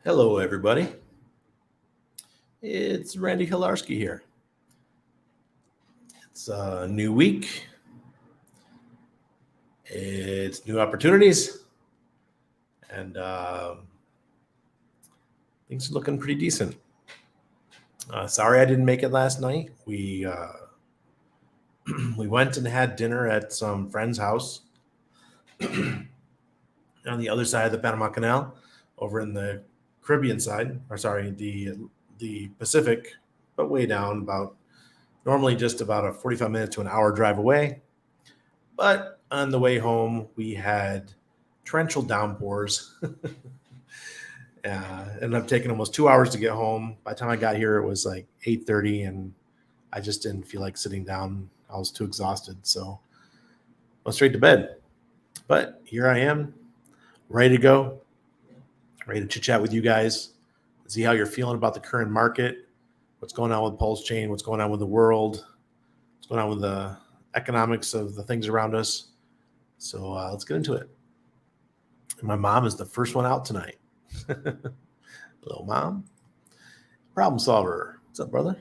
Hello, everybody. It's Randy Hilarski here. It's a new week. It's new opportunities. And things are looking pretty decent. Sorry I didn't make it last night. We went and had dinner at some friend's house on the other side of the Panama Canal, over in the Caribbean side, the Pacific, but way down, normally just about a 45 minute to an hour drive away. But on the way home, we had torrential downpours. Ended up taking almost 2 hours to get home. By the time I got here, it was like 8:30, and I just didn't feel like sitting down. I was too exhausted, so I went straight to bed. But here I am, ready to go, ready to chit-chat with you guys, see how you're feeling about the current market, what's going on with Pulsechain, what's going on with the world, what's going on with the economics of the things around us. So let's get into it. My mom is the first one out tonight. Hello, Mom. Problem solver. What's up, brother?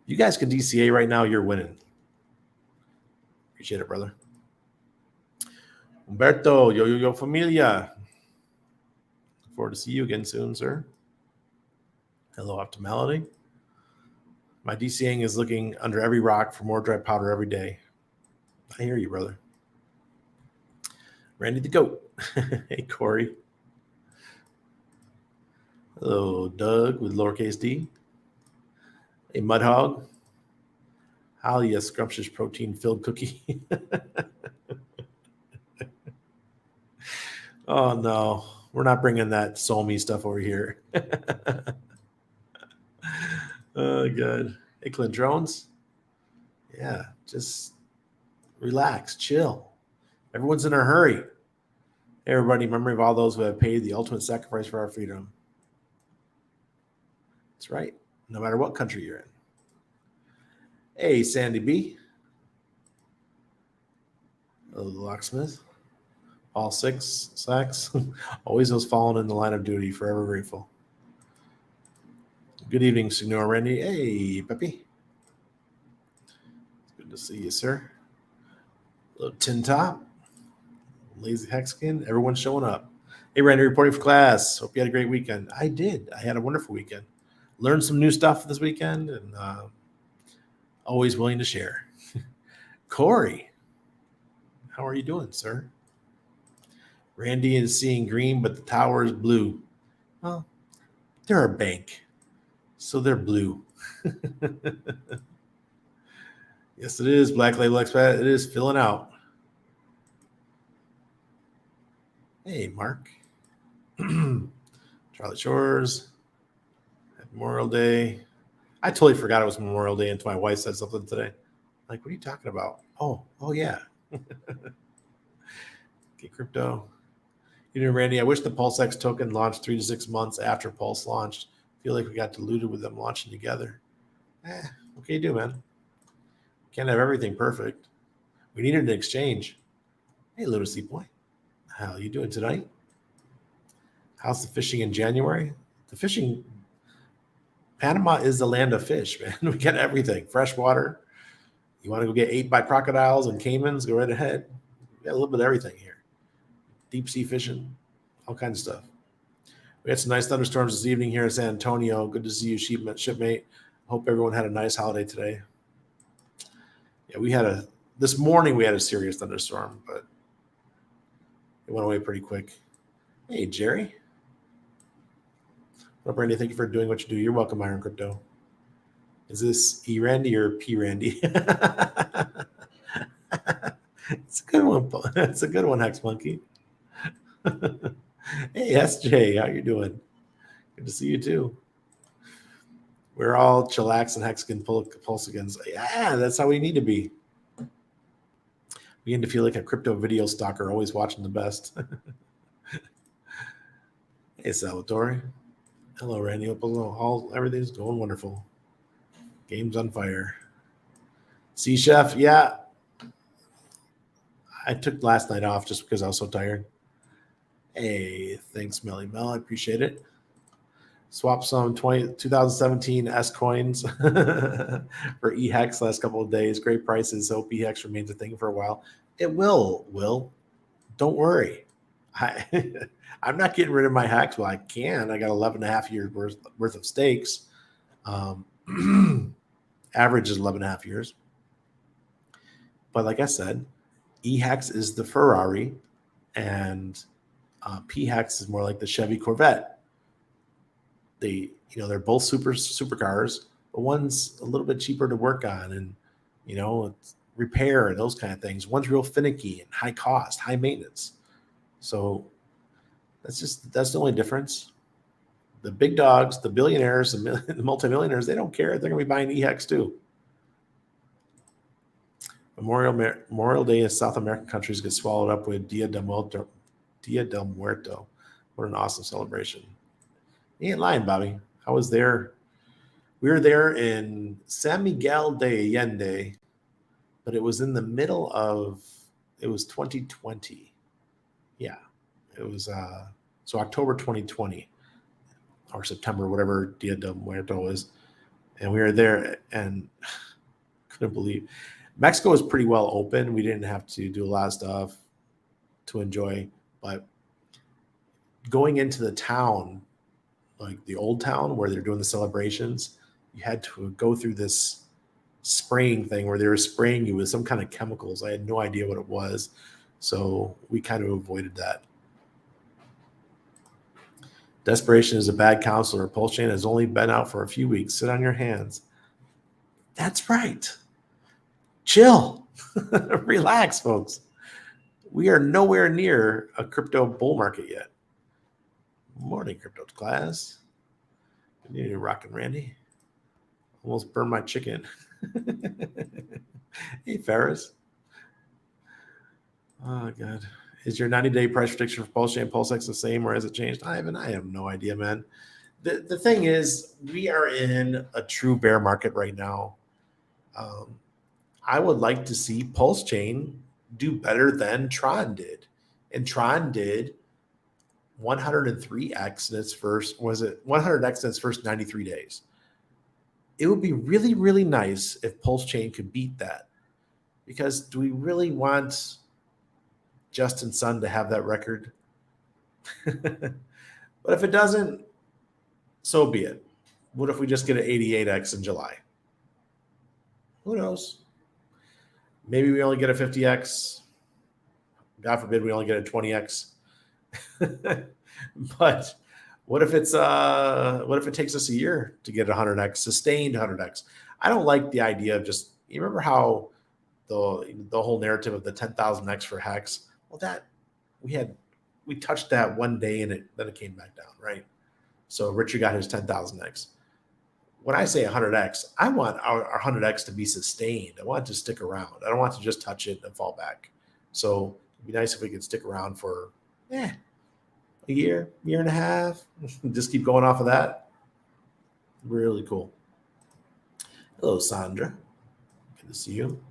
You guys can DCA right now, you're winning. Appreciate it, brother. Umberto, yo familia. Look forward to see you again soon, sir. Hello, Optimality. My DCAing is looking under every rock for more dry powder every day. I hear you, brother. Randy the Goat. Hey, Corey. Hello, Doug with lowercase d. Hey, Mudhog. Holly, a scrumptious protein-filled cookie. Oh, no. We're not bringing that soul-me stuff over here. Oh, good. Hey, Clint Drones. Yeah, just relax, chill. Everyone's in a hurry. Hey, everybody, in memory of all those who have paid the ultimate sacrifice for our freedom. That's right, no matter what country you're in. Hey, Sandy B. Hello, the locksmith. All six slacks. Always those fallen in the line of duty, forever grateful. Good evening, Signor Randy. Hey, Pepe. Good to see you, sir. Hello, Tin Top. Lazy Hexkin. Everyone's showing up. Hey, Randy, reporting for class. Hope you had a great weekend. I did. I had a wonderful weekend. Learned some new stuff this weekend, and always willing to share. Corey, how are you doing, sir? Randy is seeing green, but the tower is blue. Well, they're a bank, so they're blue. Yes, it is. Black Label Expat. It is filling out. Hey, Mark. Charlie Shores. Memorial Day. I totally forgot it was Memorial Day until my wife said something today. Like, what are you talking about? Oh, yeah. Okay, crypto. You know, Randy, I wish the PulseX token launched 3 to 6 months after Pulse launched. I feel like we got diluted with them launching together. What can you do, man? Can't have everything perfect. We needed an exchange. Hey, Lunacy Boy. How are you doing tonight? How's the fishing in January? The fishing, Panama is the land of fish, man. We get everything. Fresh water. You want to go get ate by crocodiles and caimans? Go right ahead. We got a little bit of everything here. Deep sea fishing, all kinds of stuff. We had some nice thunderstorms this evening here in San Antonio. Good to see you, shipmate. Hope everyone had a nice holiday today. Yeah, this morning we had a serious thunderstorm, but it went away pretty quick. Hey, Jerry. What up, Randy? Thank you for doing what you do. You're welcome, Iron Crypto. Is this E Randy or P Randy? It's a good one. It's a good one, Hex Monkey. Hey, SJ, how you doing? Good to see you too. We're all chillax and hexagon pulsegans. Yeah, that's how we need to be. We need to feel like a crypto video stalker, always watching the best. Hey, Salvatore. Hello, Randy. Everything's going wonderful. Game's on fire. Sea Chef, yeah. I took last night off just because I was so tired. Hey, thanks, Melly Mel. I appreciate it. Swap some 2017 S coins for EHEX last couple of days. Great prices. Hope EHEX remains a thing for a while. It will. Don't worry. I'm not getting rid of my hacks. Well, I can. I got 11 and a half years worth of stakes. Average is 11 and a half years. But like I said, EHEX is the Ferrari, and PHEX is more like the Chevy Corvette. They're both supercars, but one's a little bit cheaper to work on and it's repair and those kind of things. One's real finicky and high cost, high maintenance. So that's the only difference. The big dogs, the billionaires, the multimillionaires, they don't care. They're going to be buying EHEX too. Memorial Day in South American countries get swallowed up with Dia del Muerto. What an awesome celebration. You ain't lying, Bobby. I was there. We were there in San Miguel de Allende, but it was in the middle of, it was 2020. Yeah, it was so October 2020 or September, whatever Dia del Muerto is. And we were there and couldn't believe. Mexico was pretty well open. We didn't have to do a lot of stuff to enjoy, but going into the town, like the old town where they're doing the celebrations, you had to go through this spraying thing where they were spraying you with some kind of chemicals. I had no idea what it was. So we kind of avoided that. Desperation is a bad counselor. Pulsechain has only been out for a few weeks. Sit on your hands. That's right. Chill. Relax, folks. We are nowhere near a crypto bull market yet. Morning, crypto class. Continue to rock and Randy. Almost burned my chicken. Hey, Ferris. Oh, God. Is your 90-day price prediction for Pulsechain and PulseX the same, or has it changed? I have no idea, man. The thing is, we are in a true bear market right now. I would like to see Pulsechain do better than Tron did. And Tron did 103x in its first, 100x in its first 93 days. It would be really, really nice if Pulsechain could beat that. Because do we really want Justin Sun to have that record? But if it doesn't, so be it. What if we just get an 88x in July? Who knows? Maybe we only get a 50x. God forbid we only get a 20x. But what if it takes us a year to get 100x, sustained 100x? I don't like the idea of just, you remember how the whole narrative of the 10,000x for hex? Well, that we touched that one day and then it came back down, right? So Richard got his 10,000x. When I say 100x, I want our 100x to be sustained. I want it to stick around. I don't want to just touch it and fall back. So it'd be nice if we could stick around for a year and a half. Just keep going off of that. Really cool. Hello, Sandra. Good to see you.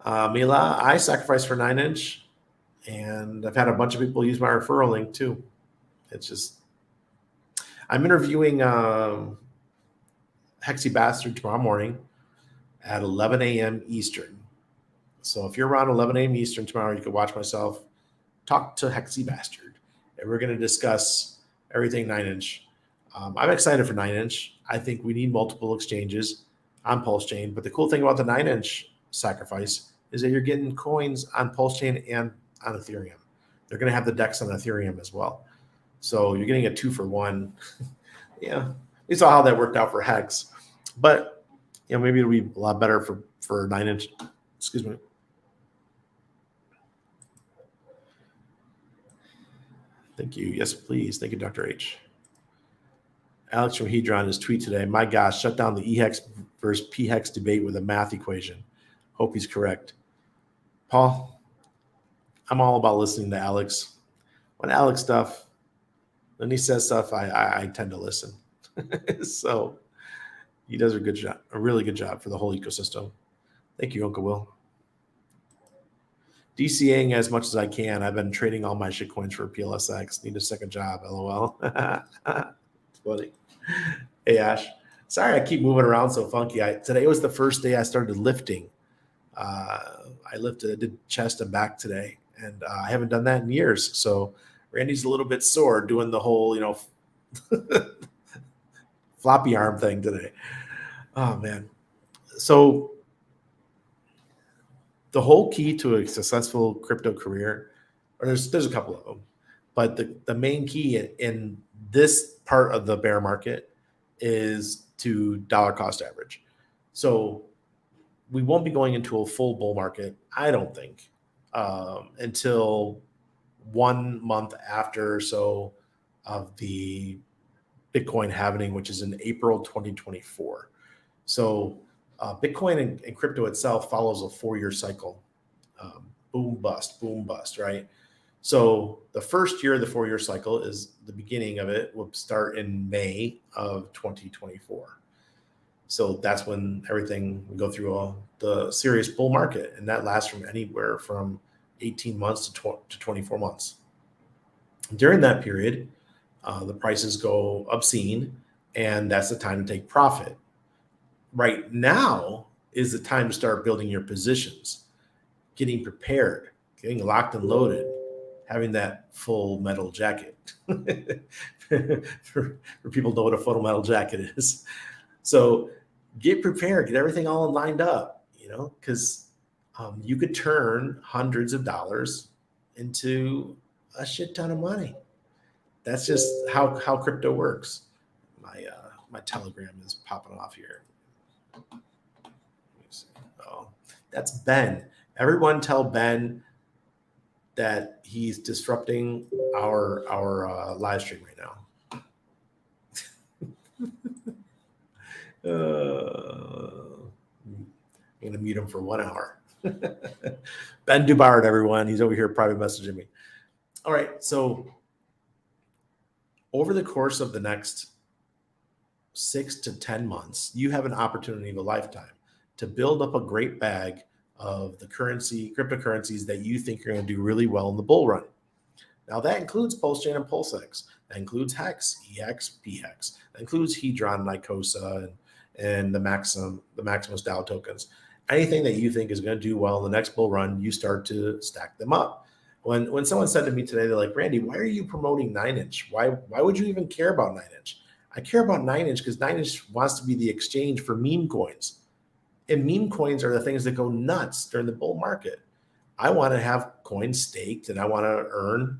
Mila, I sacrificed for 9-inch, and I've had a bunch of people use my referral link too. It's just, I'm interviewing Hexy Bastard tomorrow morning at 11 a.m. Eastern. So if you're around 11 a.m. Eastern tomorrow, you can watch myself talk to Hexy Bastard. And we're going to discuss everything 9-inch. I'm excited for 9-inch. I think we need multiple exchanges on Pulsechain. But the cool thing about the 9-inch sacrifice is that you're getting coins on Pulsechain and on Ethereum. They're going to have the DEX on Ethereum as well. So you're getting a 2-for-1. Yeah, we saw how that worked out for Hex. But maybe it'll be a lot better for 9-inch. Excuse me. Thank you. Yes, please. Thank you, Dr. H. Alex from Hedron, his tweet today. My gosh, shut down the EHEX versus PHEX debate with a math equation. Hope he's correct. Paul, I'm all about listening to Alex. When Alex when he says stuff, I tend to listen. So he does a really good job for the whole ecosystem. Thank you, Uncle Will. DCAing as much as I can. I've been trading all my shitcoins for PLSX. Need a second job, LOL. It's funny. Hey, Ash. Sorry I keep moving around so funky. Today was the first day I started lifting. I did chest and back today, and I haven't done that in years. So Randy's a little bit sore doing the whole, floppy arm thing today. Oh, man. So the whole key to a successful crypto career, or there's a couple of them, but the main key in this part of the bear market is to dollar cost average. So we won't be going into a full bull market, I don't think, until 1 month after or so of the Bitcoin halving, which is in April 2024. So Bitcoin and crypto itself follows a 4-year cycle. Boom, bust, right? So the first year of the 4-year cycle is the beginning of it will start in May of 2024. So that's when everything will go through the serious bull market. And that lasts from anywhere from 18 months to 24 months. During that period, the prices go obscene, and that's the time to take profit. Right now is the time to start building your positions, getting prepared, getting locked and loaded, having that full metal jacket. for people who know what a full metal jacket is. So get prepared, get everything all lined up, because you could turn hundreds of dollars into a shit ton of money. That's just how crypto works. My Telegram is popping off here. Oh, that's Ben. Everyone tell Ben that he's disrupting our live stream right now. I'm going to mute him for 1 hour. Ben Dubard, everyone. He's over here private messaging me. All right. So over the course of the next 6 to 10 months, you have an opportunity of a lifetime to build up a great bag of the cryptocurrencies that you think are going to do really well in the bull run. Now that includes Pulsechain and Pulsex. That includes Hex, EX, PHEX. That includes Hedron, Nicosa, and the Maximus DAO tokens. Anything that you think is going to do well in the next bull run, you start to stack them up. When someone said to me today, they're like, Randy, why are you promoting 9inch? Why would you even care about 9inch? I care about 9inch because 9inch wants to be the exchange for meme coins. And meme coins are the things that go nuts during the bull market. I want to have coins staked, and I want to earn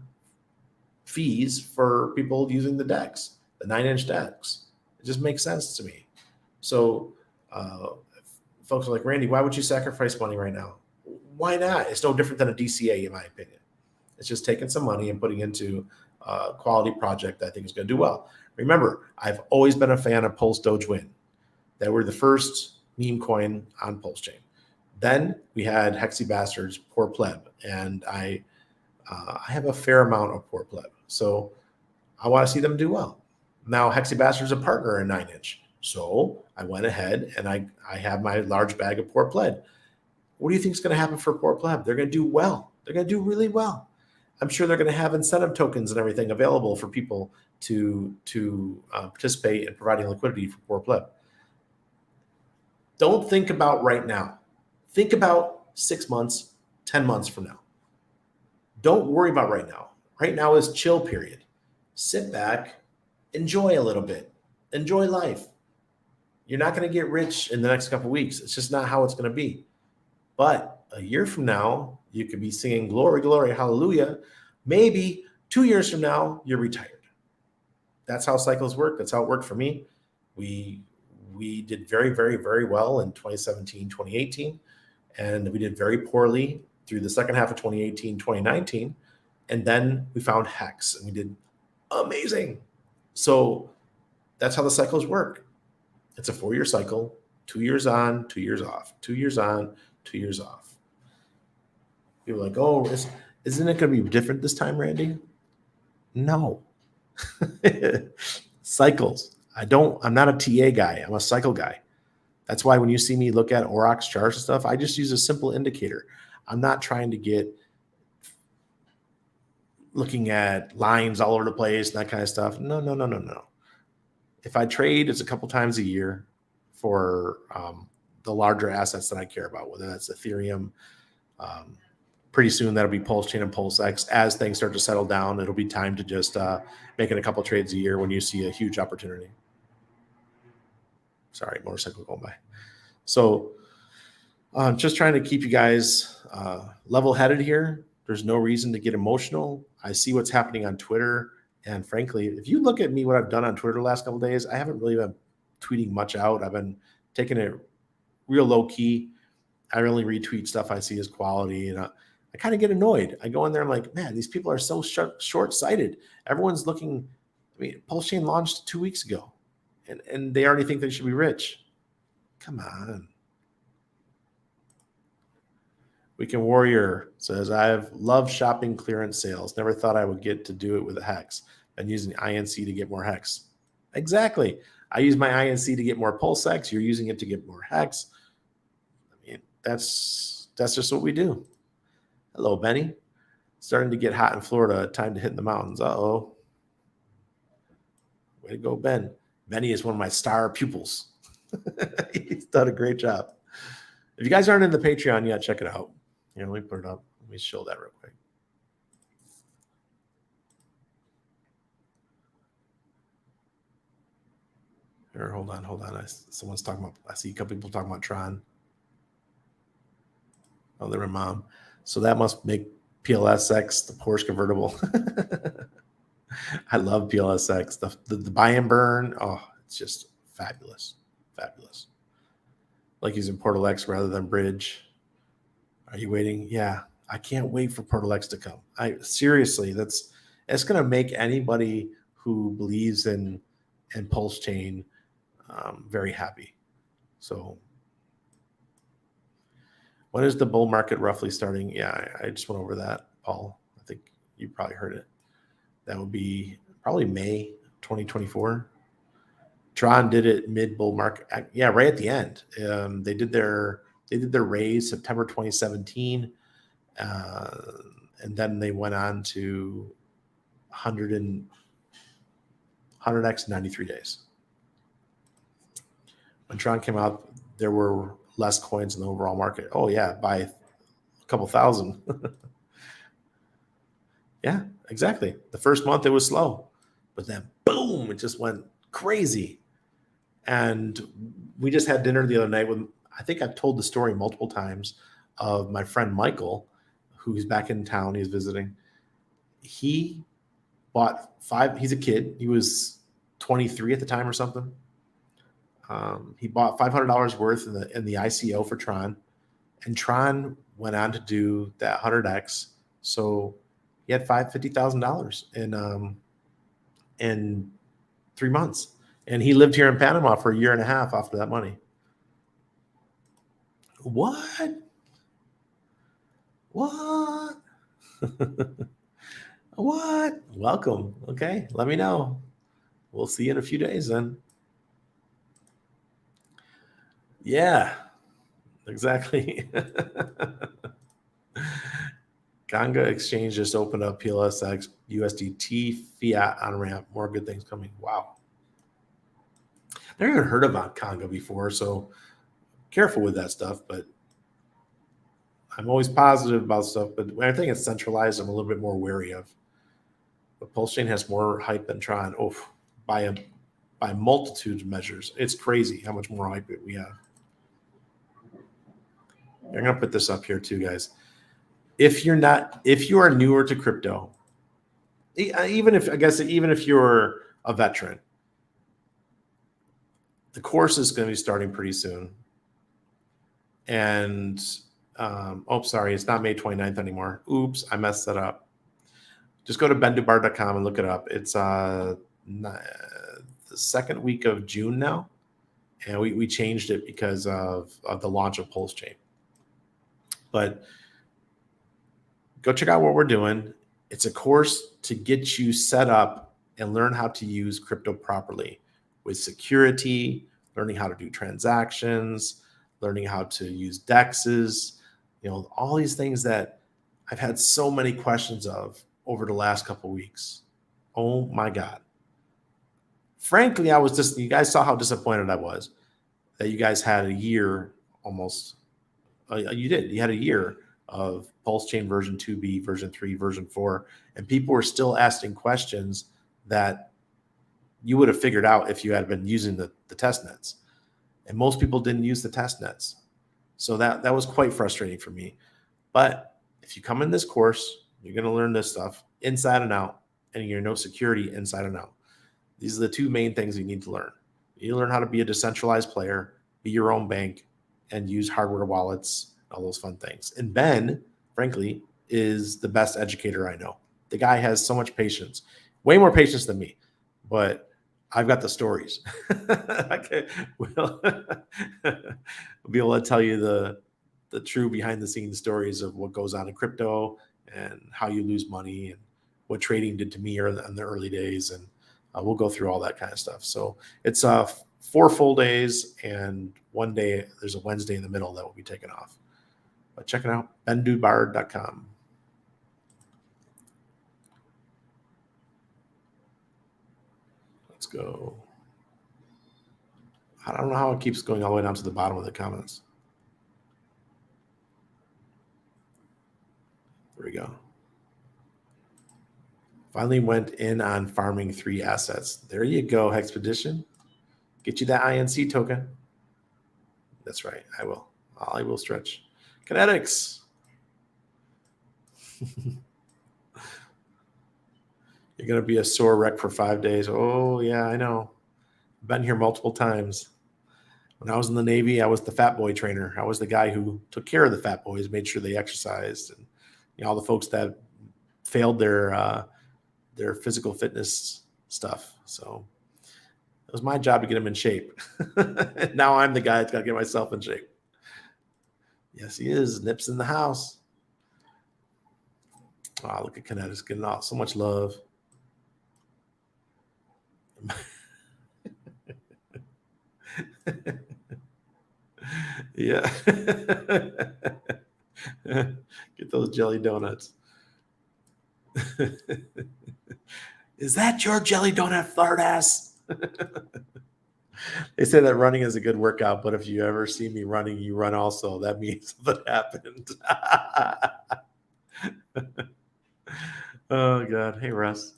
fees for people using the DEX, the 9inch DEX. It just makes sense to me. So folks are like, Randy, why would you sacrifice money right now? Why not? It's no different than a DCA, in my opinion. It's just taking some money and putting into a quality project that I think is going to do well. Remember, I've always been a fan of Pulse Doge Win. They were the first meme coin on Pulsechain. Then we had Hexy Bastards, Poor Pleb, and I have a fair amount of Poor Pleb. So I want to see them do well. Now Hexy Bastards is a partner in 9inch. So I went ahead and I have my large bag of Poor Pleb. What do you think is going to happen for Poor Pleb? They're going to do well. They're going to do really well. I'm sure they're going to have incentive tokens and everything available for people to participate in providing liquidity for Poor Pleb. Don't think about right now. Think about 6 months, 10 months from now. Don't worry about right now. Right now is chill period. Sit back, enjoy a little bit, enjoy life. You're not going to get rich in the next couple of weeks. It's just not how it's going to be. But a year from now, you could be singing glory, glory, hallelujah. Maybe 2 years from now, you're retired. That's how cycles work. That's how it worked for me. We did very, very, very well in 2017, 2018. And we did very poorly through the second half of 2018, 2019. And then we found Hex and we did amazing. So that's how the cycles work. It's a 4-year cycle, 2 years on, 2 years off, 2 years on, 2 years off. People are like, oh, isn't it going to be different this time, Randy? No. Cycles. I'm not a TA guy. I'm a cycle guy. That's why when you see me look at Aurox charts and stuff, I just use a simple indicator. I'm not trying to get looking at lines all over the place and that kind of stuff. No. If I trade, it's a couple times a year for the larger assets that I care about, whether that's Ethereum. Pretty soon that'll be Pulsechain and Pulsex. As things start to settle down, it'll be time to just making a couple trades a year when you see a huge opportunity. Sorry, motorcycle going by. So just trying to keep you guys level-headed here. There's no reason to get emotional. I see what's happening on Twitter. And frankly, if you look at me, what I've done on Twitter the last couple of days, I haven't really been tweeting much out. I've been taking it real low key. I only retweet stuff I see as quality. And I kind of get annoyed. I go in there, I'm like, man, these people are so short-sighted. Everyone's looking. I mean, Pulsechain launched 2 weeks ago, and they already think they should be rich. Come on. Weekend Warrior says, I've loved shopping clearance sales. Never thought I would get to do it with a hex. Been using INC to get more hex. Exactly. I use my INC to get more Pulsex. You're using it to get more hex. I mean, that's just what we do. Hello, Benny. Starting to get hot in Florida. Time to hit the mountains. Uh-oh. Way to go, Ben. Benny is one of my star pupils. He's done a great job. If you guys aren't in the Patreon yet, check it out. Here, let me put it up. Let me show that real quick. Here, hold on. Someone's talking about, I see a couple people talking about Tron. Oh, they're my mom. So that must make PLSX the Porsche convertible. I love PLSX. The buy and burn. Oh, it's just fabulous. Fabulous. Like using Portal X rather than Bridge. Are you waiting? Yeah, I can't wait for Portal X to come. Seriously, it's going to make anybody who believes in Pulsechain very happy. So, when is the bull market roughly starting? Yeah, I just went over that, Paul. I think you probably heard it. That would be probably May 2024. Tron did it mid bull market. Yeah, right at the end. They did their raise September 2017, and then they went on to 100x 93 days. When Tron came out, there were less coins in the overall market. Oh yeah, by a couple thousand. Yeah, exactly. The first month it was slow, but then boom, it just went crazy. And we just had dinner the other night with, I think I've told the story multiple times, of my friend Michael, who's back in town. He's visiting. He bought he's a kid. He was 23 at the time or something. He bought $500 worth in the ICO for Tron, and Tron went on to do that 100x. So he had $50,000 in 3 months. And he lived here in Panama for a year and a half after that money. What? What? What? Welcome. Okay, let me know. We'll see you in a few days then. Yeah, exactly. Ganga Exchange just opened up PLSX, USDT, fiat on ramp. More good things coming. Wow. Never even heard about Conga before, so careful with that stuff. But I'm always positive about stuff. But when I think it's centralized, I'm a little bit more wary of. But Pulsechain has more hype than Tron. Oh, by multitudes of measures. It's crazy how much more hype we have. I'm gonna put this up here too, guys. If you are newer to crypto, even if you're a veteran, the course is going to be starting pretty soon. And, sorry, it's not May 29th anymore. Oops, I messed that up. Just go to bendubar.com and look it up. It's the second week of June now. And we changed it because of the launch of Pulsechain. But go check out what we're doing. It's a course to get you set up and learn how to use crypto properly, with security, learning how to do transactions, learning how to use DEXs, all these things that I've had so many questions of over the last couple weeks. Oh my God. Frankly, I was just, you guys saw how disappointed I was that you guys had a year almost. You did. You had a year of Pulsechain version 2B, version 3, version 4, and people were still asking questions that you would have figured out if you had been using the test nets. And most people didn't use the test nets. So that was quite frustrating for me. But if you come in this course, you're going to learn this stuff inside and out, and you're going to know security inside and out. These are the two main things you need to learn. You need to learn how to be a decentralized player, be your own bank, and use hardware wallets, all those fun things. And Ben, frankly, is the best educator I know. The guy has so much patience, way more patience than me, but I've got the stories. We'll be able to tell you the true behind the scenes stories of what goes on in crypto and how you lose money and what trading did to me in the early days. And we'll go through all that kind of stuff. So it's 4 full days, and one day there's a Wednesday in the middle that will be taken off. But check it out, bendubar.com. Let's go. I don't know how it keeps going all the way down to the bottom of the comments. There we go. Finally went in on farming 3 assets. There you go, Hexpedition. Get you that INC token. That's right, I will. I will stretch. Kinetics. You're going to be a sore wreck for 5 days. Oh, yeah, I know. Been here multiple times. When I was in the Navy, I was the fat boy trainer. I was the guy who took care of the fat boys, made sure they exercised, and all the folks that failed their physical fitness stuff. So it was my job to get them in shape. Now I'm the guy that's got to get myself in shape. Yes, he is. Nips in the house. Wow, look at Kinetics getting off. So much love. Yeah. Get those jelly donuts. Is that your jelly donut, flirt ass? They say that running is a good workout, but if you ever see me running, you run also. That means something happened. Oh God. Hey Russ.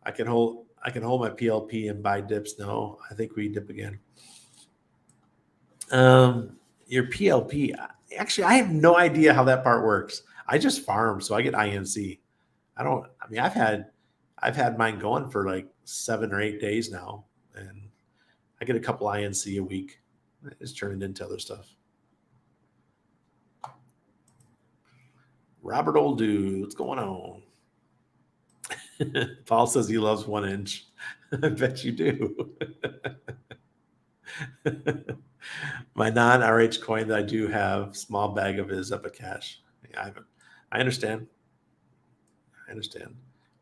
I can hold my PLP and buy dips. No, I think we dip again. Your PLP. Actually, I have no idea how that part works. I just farm, so I get INC. I've had mine going for like 7 or 8 days now, and I get a couple INC a week. It's turning into other stuff. Robert Old Dude, what's going on? Paul says he loves 1 inch. I bet you do. My non-RH coin that I do have, small bag of is Epicash. I understand.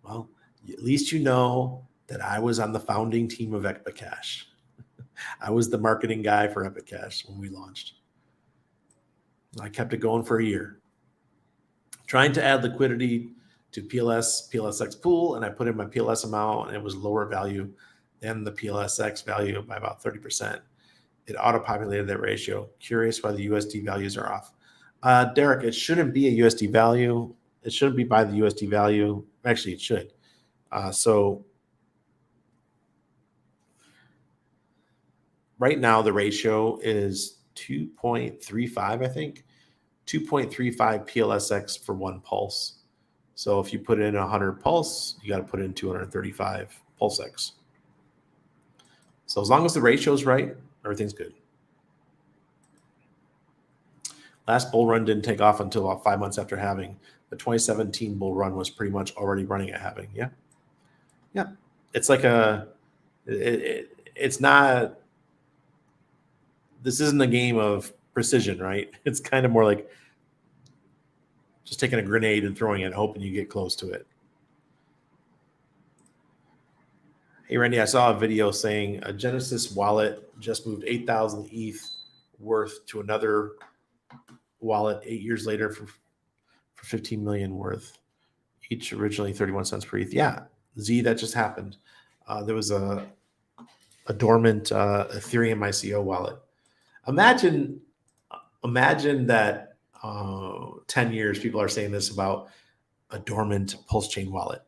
Well, at least you know that I was on the founding team of Epicash. I was the marketing guy for Epicash when we launched. I kept it going for a year. Trying to add liquidity to PLSX pool, and I put in my PLS amount, and it was lower value than the PLSX value by about 30%. It auto-populated that ratio. Curious why the USD values are off. Derek, it shouldn't be a USD value. It shouldn't be by the USD value. Actually, it should. So right now, the ratio is 2.35, I think. 2.35 PLSX for 1 pulse. So if you put in 100 pulse, you got to put in 235 PulseX. So as long as the ratio is right, everything's good. Last bull run didn't take off until about 5 months after halving. The 2017 bull run was pretty much already running at halving. Yeah. It's like it's not. This isn't a game of precision, right? It's kind of more like just taking a grenade and throwing it, hoping you get close to it. Hey, Randy, I saw a video saying a Genesis wallet just moved 8,000 ETH worth to another wallet 8 years later for 15 million worth. Each originally 31 cents per ETH. Yeah, Z, that just happened. There was a dormant Ethereum ICO wallet. Imagine that 10 years people are saying this about a dormant Pulsechain wallet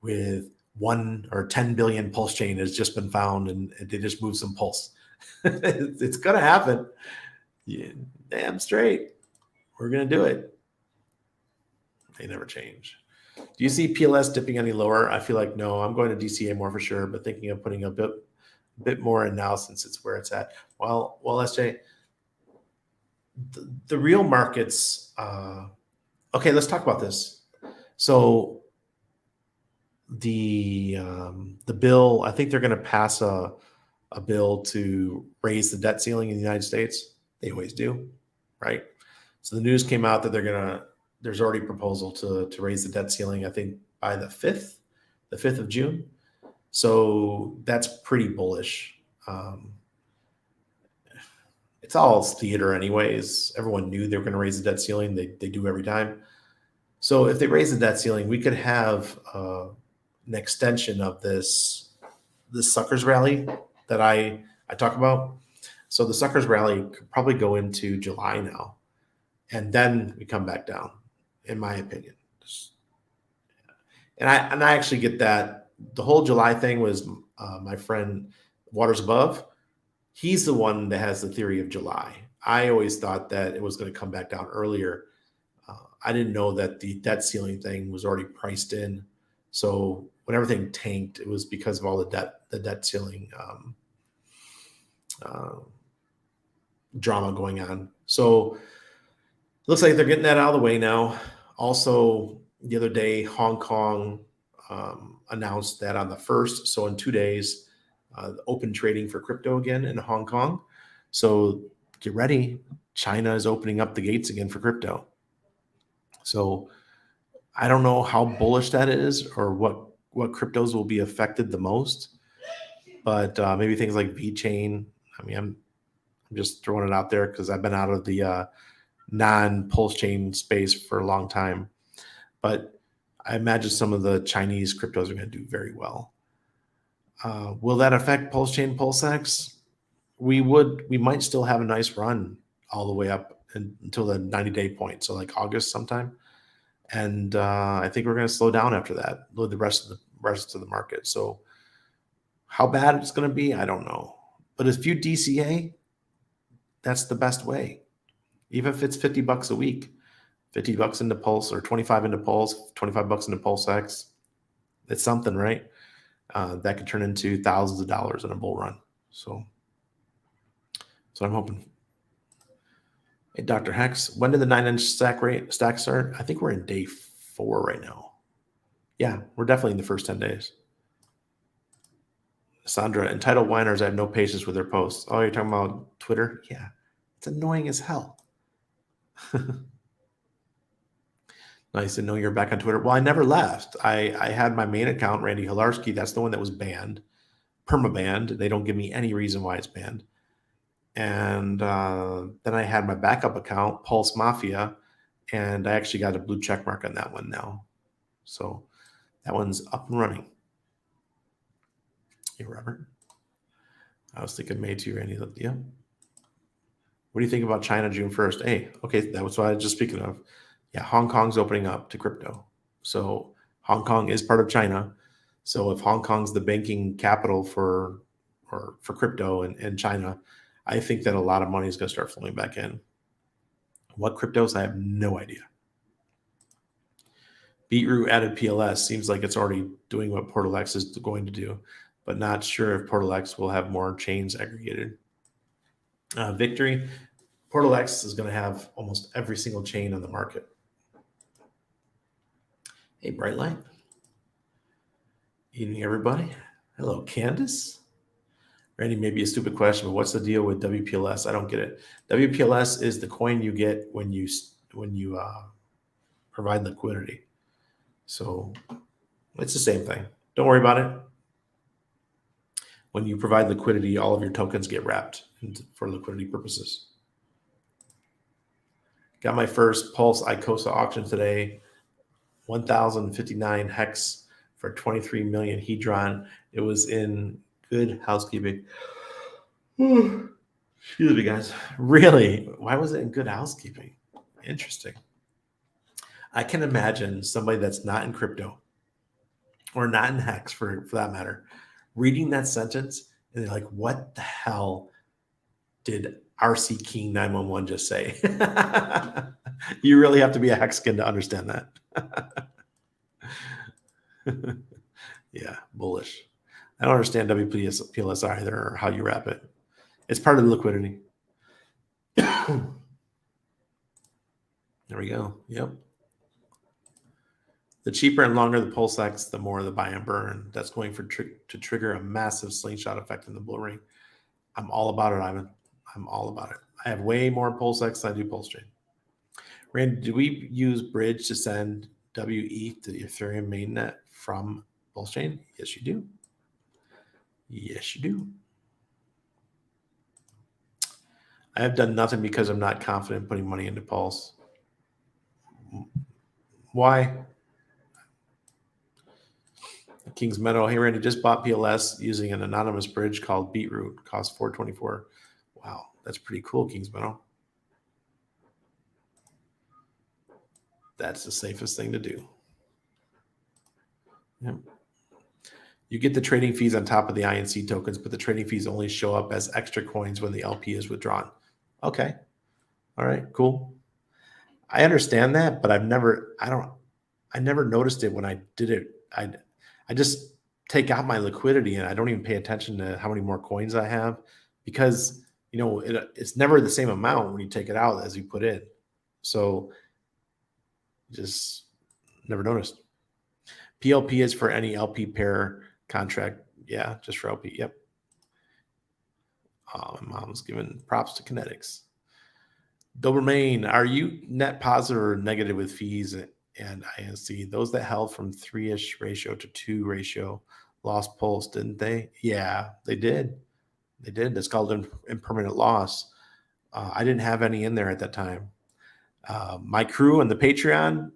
with 1 or 10 billion Pulsechain has just been found and they just moved some Pulse. It's going to happen. Yeah, damn straight. We're going to do it. They never change. Do you see PLS dipping any lower? I feel like no. I'm going to DCA more for sure, but thinking of putting a bit more in now since it's where it's at. Well, SJ, the real markets. Okay, let's talk about this. So the bill, I think they're going to pass a bill to raise the debt ceiling in the United States. They always do, right? So the news came out that there's already a proposal to raise the debt ceiling, I think by the 5th of June. So that's pretty bullish. It's all theater anyways. Everyone knew they were going to raise the debt ceiling. They do every time. So if they raise the debt ceiling, we could have an extension of this suckers rally that I talk about. So the suckers rally could probably go into July now, and then we come back down, in my opinion. And I actually get that. The whole July thing was my friend Waters Above. He's the one that has the theory of July. I always thought that it was going to come back down earlier. I didn't know that the debt ceiling thing was already priced in. So when everything tanked, it was because of all the debt ceiling drama going on. So it looks like they're getting that out of the way now. Also, the other day, Hong Kong announced that on the 1st, so in 2 days, open trading for crypto again in Hong Kong. So get ready. China is opening up the gates again for crypto. So I don't know how bullish that is or what cryptos will be affected the most, but maybe things like VeChain. I mean, I'm just throwing it out there because I've been out of the non-pulse chain space for a long time. But I imagine some of the Chinese cryptos are going to do very well. Will that affect Pulsechain, Pulsex? We might still have a nice run all the way up until the 90-day point, so like August sometime. And I think we're going to slow down after that, with the rest of the market. So how bad it's going to be, I don't know. But if you DCA, that's the best way. Even if it's $50 a week, $50 into Pulse or 25 into Pulse, $25 into PulseX, it's something, right? That could turn into thousands of dollars in a bull run. So that's what I'm hoping. Hey, Dr. Hex, when did the 9-inch stack start? I think we're in day 4 right now. Yeah, we're definitely in the first 10 days. Sandra, entitled whiners, I have no patience with their posts. Oh, you're talking about Twitter? Yeah, it's annoying as hell. Nice to know you're back on Twitter. Well, I never left. I had my main account, Randy Hilarski. That's the one that was banned, perma-banned. They don't give me any reason why it's banned. And then I had my backup account, Pulse Mafia, and I actually got a blue check mark on that one now. So that one's up and running. Hey, Robert. I was thinking May 2, Randy. Yeah. What do you think about China June 1st? Hey, okay, that was what I was just speaking of. Yeah, Hong Kong's opening up to crypto. So Hong Kong is part of China. So if Hong Kong's the banking capital for crypto in China, I think that a lot of money is going to start flowing back in. What cryptos? I have no idea. Beetroot added PLS. Seems like it's already doing what Portal X is going to do, but not sure if Portal X will have more chains aggregated. Victory. Portal X is going to have almost every single chain on the market. Hey, Brightlight. Evening, everybody. Hello, Candace. Randy, maybe a stupid question, but what's the deal with WPLS? I don't get it. WPLS is the coin you get when you provide liquidity. So it's the same thing. Don't worry about it. When you provide liquidity, all of your tokens get wrapped for liquidity purposes. Got my first Pulse ICOSA auction today. 1,059 hex for 23 million hedron. It was in good housekeeping. Excuse me, guys. Really? Why was it in good housekeeping? Interesting. I can imagine somebody that's not in crypto or not in hex for that matter, reading that sentence and they're like, what the hell did RC King 911 just say? You really have to be a hexkin to understand that. Yeah, bullish. I don't understand WPLS either or how you wrap it. It's part of the liquidity. There we go. Yep. The cheaper and longer the Pulsex, the more the buy and burn. That's going to trigger a massive slingshot effect in the bull ring. I'm all about it, Ivan. I'm all about it. I have way more Pulsex than I do Pulsechain. Randy, do we use Bridge to send WE to the Ethereum mainnet from Pulsechain? Yes, you do. Yes, you do. I have done nothing because I'm not confident putting money into Pulse. Why? Kings Meadow. Hey, Randy, just bought PLS using an anonymous bridge called Beetroot. Cost $4.24. Wow, that's pretty cool, Kings Meadow. That's the safest thing to do. Yep. You get the trading fees on top of the INC tokens, but the trading fees only show up as extra coins when the LP is withdrawn. Okay. All right, cool. I understand that, but I never noticed it when I did it. I just take out my liquidity and I don't even pay attention to how many more coins I have because, it's never the same amount when you take it out as you put in. So just never noticed. PLP is for any LP pair contract. Yeah, just for LP. Yep. Oh, my mom's giving props to Kinetics. Doberman, are you net positive or negative with fees and INC? Those that held from 3-ish ratio to 2 ratio lost Pulse, didn't they? Yeah, they did. They did. That's called impermanent loss. I didn't have any in there at that time. My crew and the Patreon,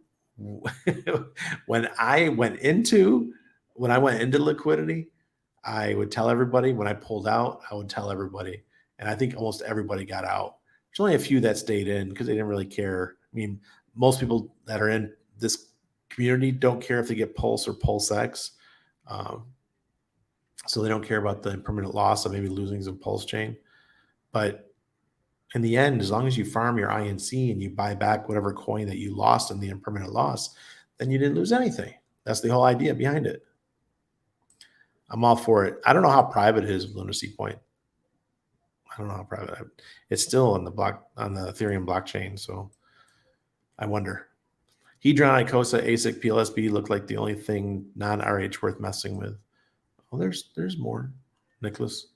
when I went into liquidity, I would tell everybody. When I pulled out, I would tell everybody. And I think almost everybody got out. There's only a few that stayed in because they didn't really care. I mean, most people that are in this community don't care if they get Pulse or Pulsex. So they don't care about the impermanent loss of maybe losing some Pulsechain. But in the end, as long as you farm your INC and you buy back whatever coin that you lost in the impermanent loss, then you didn't lose anything. That's the whole idea behind it. I'm all for it. I don't know how private it is with Lunacy Point. I don't know how private. It's still on the Ethereum blockchain, so I wonder. Hedron, Icosa, ASIC, PLSB look like the only thing non-RH worth messing with. Well, there's more, Nicholas.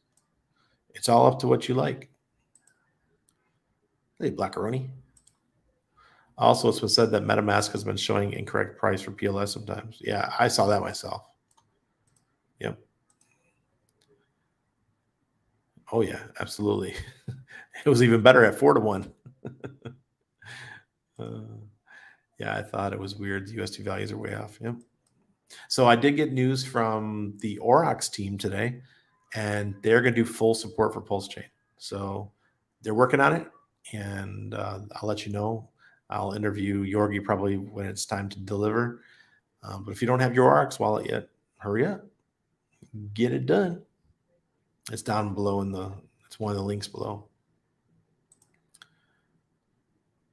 It's all up to what you like. Hey, Blackaroni. Also, it's been said that Metamask has been showing incorrect price for PLS sometimes. Yeah, I saw that myself. Yep. Oh, yeah, absolutely. It was even better at 4-to-1. Yeah, I thought it was weird. The USD values are way off. Yep. So I did get news from the Aurox team today, and they're going to do full support for Pulsechain. So they're working on it, and I'll let you know. I'll interview Yorgi probably when it's time to deliver. But if you don't have your Aurox wallet yet, hurry up. Get it done. It's down below it's one of the links below.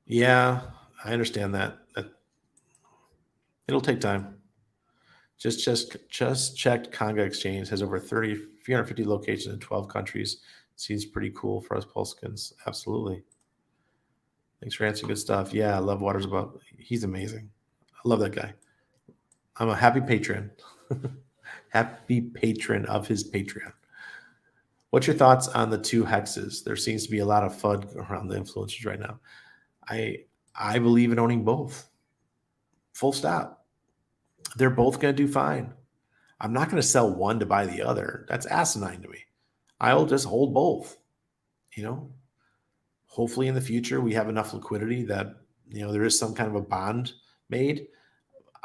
Yeah, I understand that. It'll take time. Just checked Conga Exchange, has over 350 locations in 12 countries. Seems pretty cool for us Pulskins. Absolutely. Thanks for answering. Good stuff. Yeah, I love Waters Above. He's amazing. I love that guy. I'm a happy patron. Happy patron of his Patreon. What's your thoughts on the 2 hexes? There seems to be a lot of FUD around the influencers right now. I believe in owning both. Full stop. They're both going to do fine. I'm not going to sell one to buy the other. That's asinine to me. I'll just hold both. Hopefully in the future we have enough liquidity that there is some kind of a bond made.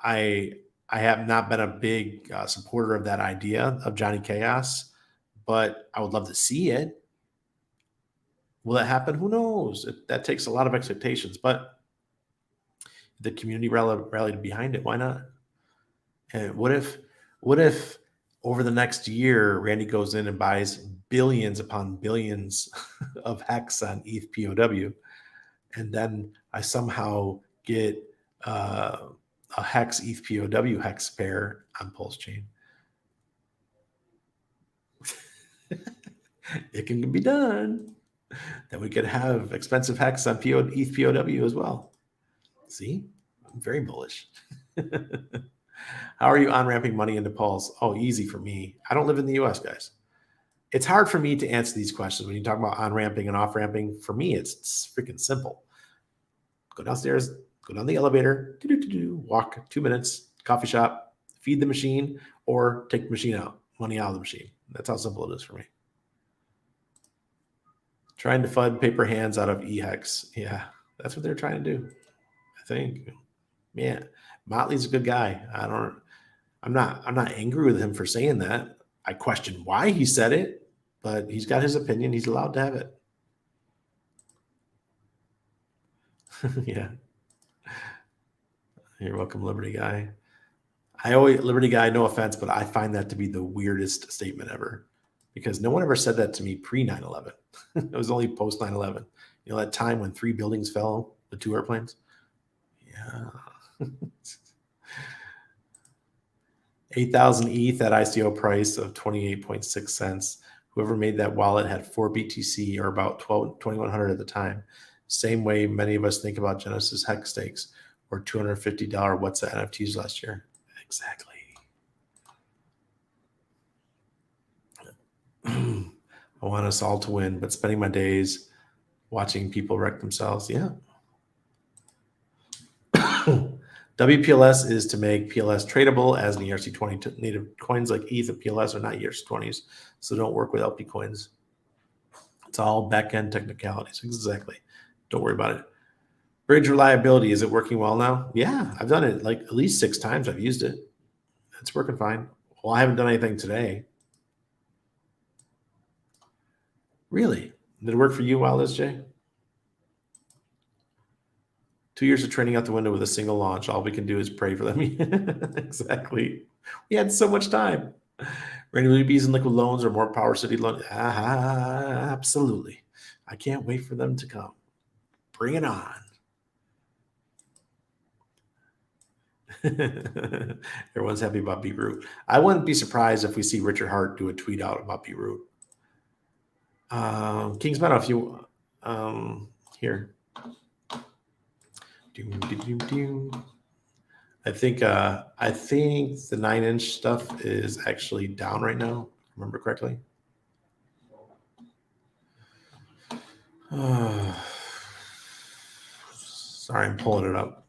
I have not been a big supporter of that idea of Johnny Chaos, but I would love to see it. Will that happen? Who knows? That takes a lot of expectations, but the community rallied behind it. Why not? And what if over the next year, Randy goes in and buys billions upon billions of hex on ETH POW, and then I somehow get a hex ETH POW hex pair on Pulsechain? It can be done. Then we could have expensive hex on ETH POW as well. See, I'm very bullish. How are you on-ramping money into Pulse? Oh, easy for me. I don't live in the US, guys. It's hard for me to answer these questions. When you talk about on-ramping and off-ramping, for me, it's freaking simple. Go downstairs, go down the elevator, walk 2 minutes, coffee shop, feed the machine, or take the machine out, money out of the machine. That's how simple it is for me. Trying to FUD paper hands out of eHex. Yeah, that's what they're trying to do, I think. Yeah, Motley's a good guy. I'm not angry with him for saying that. I question why he said it, but he's got his opinion. He's allowed to have it. Yeah. You're welcome, Liberty Guy. Liberty Guy, no offense, but I find that to be the weirdest statement ever, because no one ever said that to me pre 9/11. It was only post 9/11. You know, that time when 3 buildings fell, the 2 airplanes. Yeah. 8,000 ETH at ICO price of 28.6 cents. Whoever made that wallet had 4 BTC, or about 2,100 at the time. Same way many of us think about Genesis Hex stakes, or $250 what's that NFTs last year. Exactly. I want us all to win, but spending my days watching people wreck themselves. Yeah. WPLS is to make PLS tradable as an ERC20. Native coins like ETH and PLS are not ERC20s, so don't work with LP coins. It's all back-end technicalities. Exactly. Don't worry about it. Bridge reliability, is it working well now? Yeah, I've done it like at least 6 times. I've used it. It's working fine. Well, I haven't done anything today. Really? Did it work for you, Wildest Jay? 2 years of training out the window with a single launch. All we can do is pray for them. Exactly. We had so much time. Randy, will you be using liquid loans or more Power City loans? Absolutely. I can't wait for them to come. Bring it on. Everyone's happy about Beetroot. I wouldn't be surprised if we see Richard Hart do a tweet out about Beetroot. Kings Meadow, if you here. I think the 9-inch stuff is actually down right now. Remember correctly. Sorry, I'm pulling it up.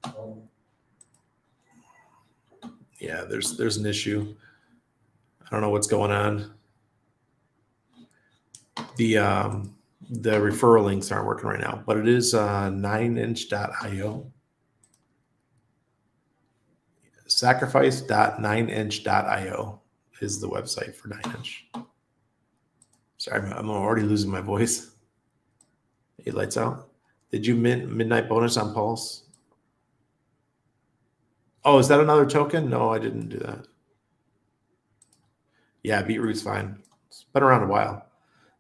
Yeah, there's an issue. I don't know what's going on. The referral links aren't working right now, but it is 9inch.io. Sacrifice.9inch.io is the website for 9inch. Sorry, I'm already losing my voice. Hey, lights out. Did you mint midnight bonus on Pulse? Oh, is that another token? No, I didn't do that. Yeah, Beetroot's fine. It's been around a while.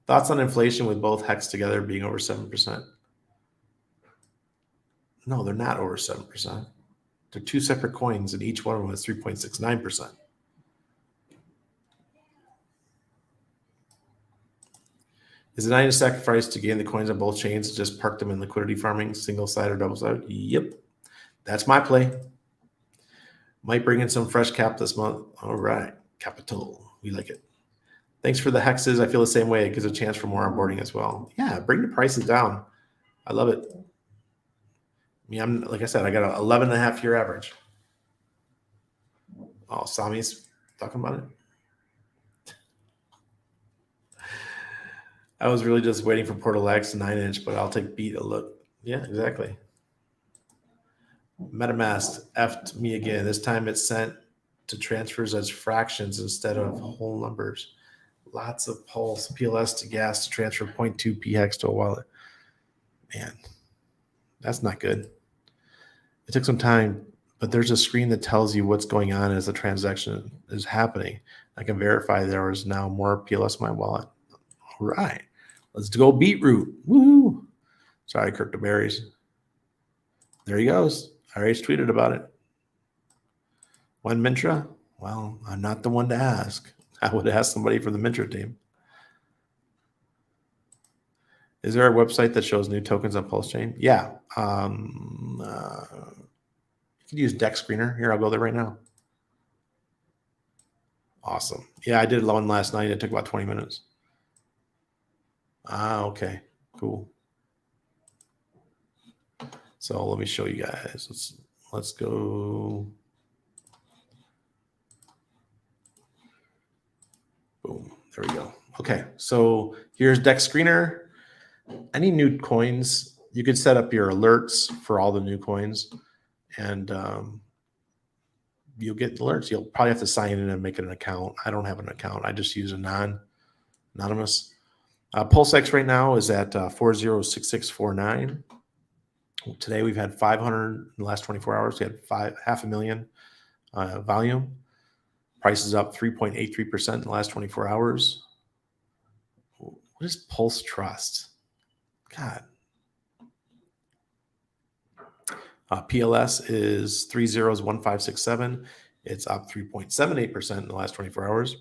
Thoughts on inflation with both hex together being over 7%? No, they're not over 7%. They're 2 separate coins, and each one of them is 3.69%. Is it not a sacrifice to gain the coins on both chains? Just park them in liquidity farming, single side or double side? Yep. That's my play. Might bring in some fresh cap this month. All right. Capital. We like it. Thanks for the hexes. I feel the same way. It gives a chance for more onboarding as well. Yeah, bring the prices down. I love it. I mean, like I said, I got an 11.5-year average. Oh, Sami's talking about it. I was really just waiting for Portal X 9-inch, but I'll take beat a look. Yeah, exactly. Metamask effed me again. This time it's sent to transfers as fractions instead of whole numbers. Lots of Pulse, PLS to gas to transfer 0.2 phex to a wallet. Man, that's not good. It took some time, but there's a screen that tells you what's going on as the transaction is happening. I can verify there is now more PLS in my wallet. All right, let's go beetroot. Woo! Sorry, Kirk the Berries. There he goes. I already tweeted about it. One Mintra? Well, I'm not the one to ask. I would ask somebody from the Mintra team. Is there a website that shows new tokens on Pulsechain? Yeah. You can use Deck Screener. Here, I'll go there right now. Awesome. Yeah, I did one last night. It took about 20 minutes. Okay. Cool. So let me show you guys. Let's go. Boom. There we go. Okay. So here's Deck Screener. Any new coins, you could set up your alerts for all the new coins, and you'll get alerts. You'll probably have to sign in and make an account. I don't have an account. I just use a anonymous. PulseX right now is at 406649. Today we've had 500 in the last 24 hours. We had 500,000 volume. Price is up 3.83% in the last 24 hours. What is Pulse Trust? God. PLS is 301567. It's up 3.78% in the last 24 hours.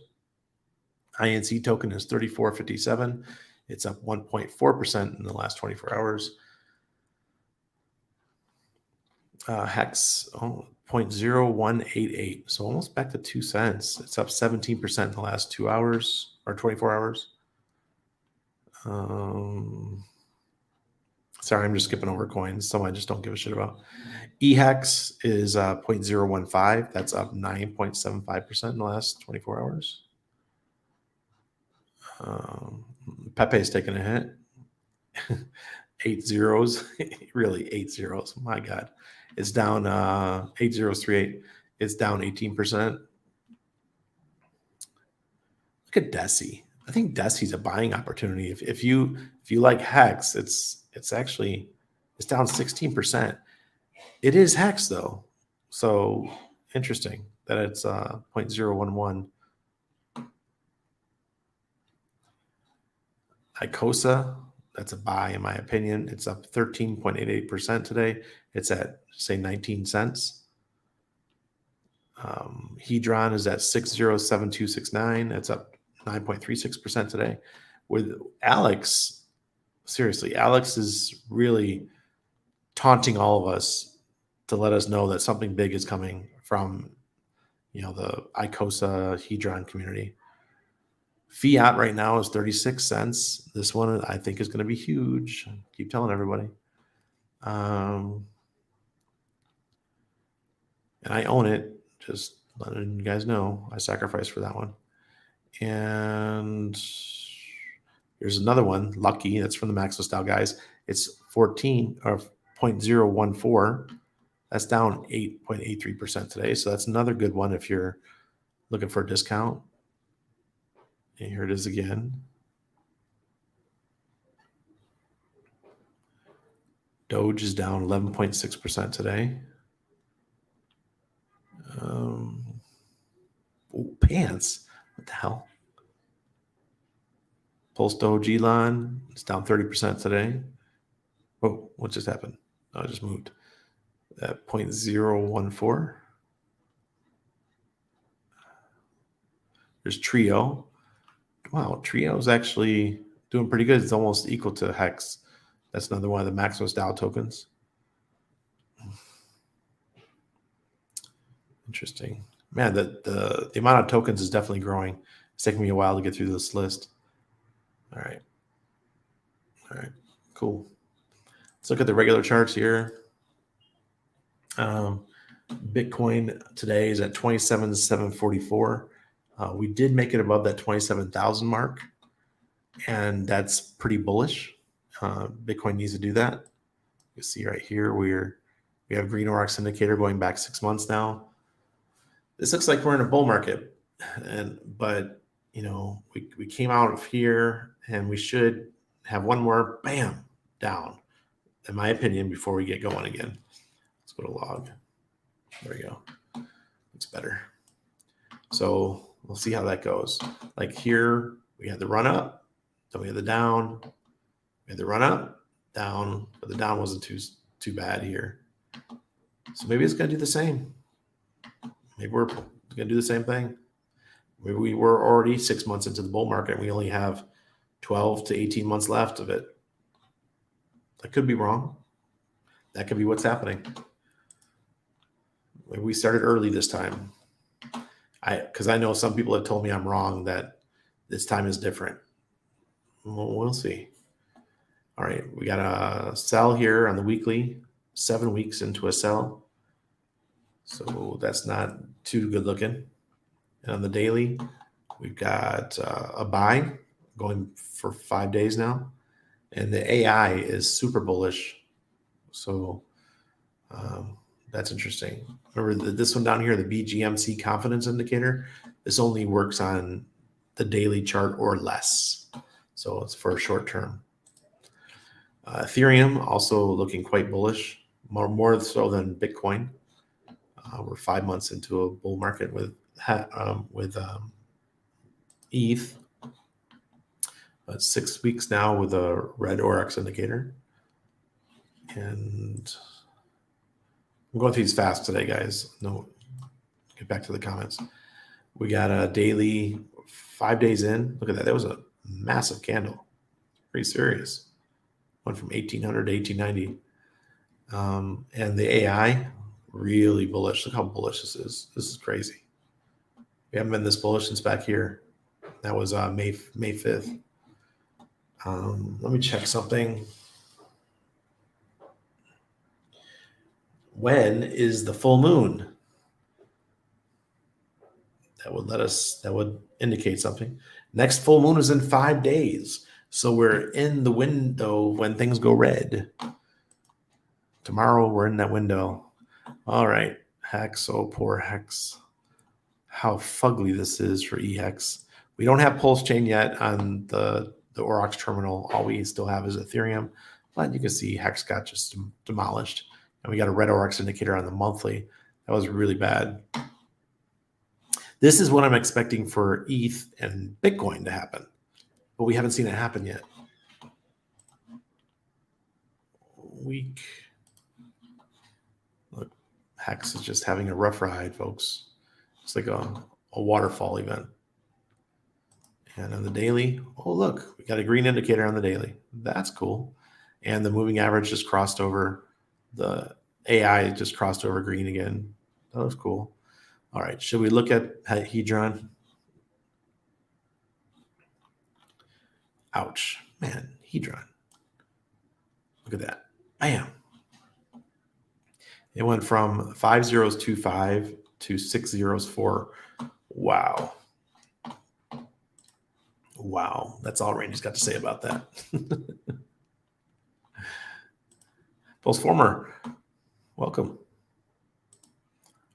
INC token is 3457. It's up 1.4% in the last 24 hours. Hex 0.0188, so almost back to 2 cents. It's up 17% in the last 2 hours or 24 hours. Sorry, I'm just skipping over coins. Some I just don't give a shit about. EHEX is 0.015. That's up 9.75% in the last 24 hours. Pepe is taking a hit. 8 zeros. Really, 8 zeros. My God. It's down 8038. It's down 18%. Look at Deci. I think Deci's a buying opportunity. If you like Hex, it's actually down 16%. It is Hex though, so interesting that it's 0.011. Icosa, that's a buy in my opinion. It's up 13.88% today. It's at say 19 cents. Hedron is at 607269. That's up 9.36% today. With Alex, seriously, Alex is really taunting all of us to let us know that something big is coming from, the Icosa Hedron community. Fiat right now is 36 cents. This one I think is going to be huge. I keep telling everybody. And I own it. Just letting you guys know I sacrificed for that one. And here's another one, Lucky. That's from the Maxwell Style guys. It's 14 or 0.014. That's down 8.83% today. So that's another good one if you're looking for a discount. And here it is again. Doge is down 11.6% today. Pants. What the hell? Pulse Doge Elon. It's down 30% today. Oh, what just happened? Oh, it just moved. At 0.014. There's Trio. Wow, Trio is actually doing pretty good. It's almost equal to Hex. That's another one of the Maxwell Style tokens. Interesting. Man, the amount of tokens is definitely growing. It's taking me a while to get through this list. All right, cool. Let's look at the regular charts here. Bitcoin today is at 27,744. We did make it above that 27,000 mark, and that's pretty bullish. Bitcoin needs to do that. You see right here, we're We have green Aurox indicator going back 6 months now. This looks like we're in a bull market, but you know, we came out of here and we should have one more bam down, in my opinion, before we get going again. Let's go to log. There we go. Looks better. So we'll see how that goes. Like here, we had the run up, then we had the down, we had the run up, down, but the down wasn't too bad here. So maybe it's gonna do the same. Maybe we're gonna do the same thing. Maybe we were already 6 months into the bull market and we only have 12 to 18 months left of it. I could be wrong. That could be what's happening. Maybe we started early this time. Because I know some people have told me I'm wrong, that this time is different. We'll see. All right, we got a sell here on the weekly, 7 weeks into a sell. So that's not too good looking. And on the daily, we've got a buy going for 5 days now. And the AI is super bullish. So that's interesting. Remember this one down here, the BGMC confidence indicator, this only works on the daily chart or less. So it's for a short term. Ethereum also looking quite bullish, more so than Bitcoin. We're 5 months into a bull market with ETH. But 6 weeks now with a red Aurox indicator. And I'm going through these fast today, guys. No, get back to the comments. We got a daily 5 days in. Look at that. That was a massive candle. Pretty serious. Went from 1800 to 1890. And the AI, really bullish. Look how bullish this is. This is crazy. We haven't been this bullish since back here. That was May 5th. Let me check something. When is the full moon? That would indicate something. Next full moon is in 5 days. So we're in the window when things go red. Tomorrow we're in that window. All right, Hex, oh poor Hex. How fugly this is for eHex. We don't have Pulsechain yet on the Aurox terminal. All we still have is Ethereum. But you can see Hex got just demolished. And we got a red Aurox indicator on the monthly. That was really bad. This is what I'm expecting for ETH and Bitcoin to happen. But we haven't seen it happen yet. Weak. Look, Hex is just having a rough ride, folks. It's like a waterfall event. And on the daily, oh, look, we got a green indicator on the daily. That's cool. And the moving average just crossed over. The AI just crossed over green again. That was cool. All right, should we look at Hedron? Ouch, man, Hedron. Look at that. Bam. It went from 5025 to 604. Wow. Wow, that's all Randy's got to say about that. Pulseformer, welcome.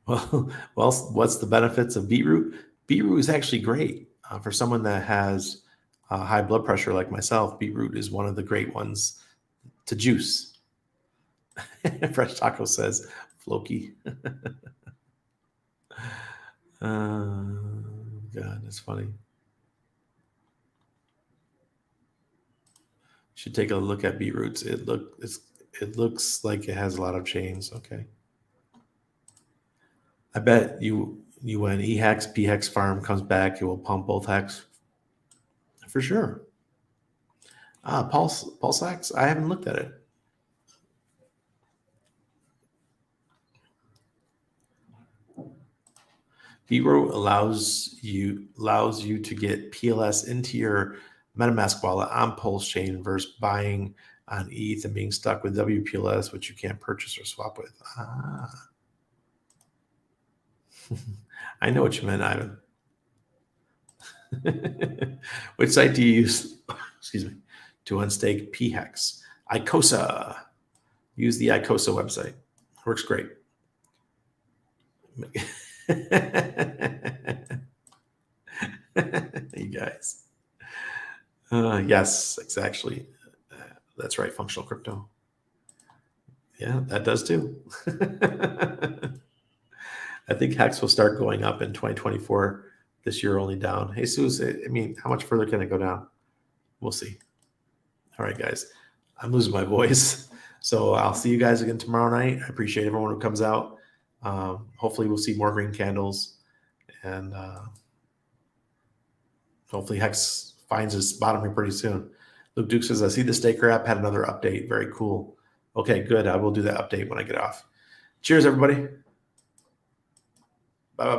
Well, what's the benefits of beetroot? Beetroot is actually great for someone that has high blood pressure like myself. Beetroot is one of the great ones to juice. Fresh Taco says, Floki. God, that's funny. Should take a look at beetroots. It looks like it has a lot of chains. Okay. I bet you when eHex, pHex farm comes back, it will pump both hex. For sure. Pulsechain, I haven't looked at it. Beetroot allows you to get PLS into your Metamask wallet on Pulsechain versus buying on ETH and being stuck with WPLS, which you can't purchase or swap with. I know what you meant, Ivan. Which site do you use? Excuse me, to unstake pHex? Icosa. Use the Icosa website. Works great. You guys. Yes, exactly. That's right. Functional crypto. Yeah, that does too. I think Hex will start going up in 2024. This year only down. Jesus, I mean, how much further can it go down? We'll see. All right, guys. I'm losing my voice. So I'll see you guys again tomorrow night. I appreciate everyone who comes out. Hopefully we'll see more green candles. And hopefully Hex finds its bottom here pretty soon. Luke Duke says, I see the Staker app had another update. Very cool. Okay, good. I will do that update when I get off. Cheers, everybody. Bye-bye.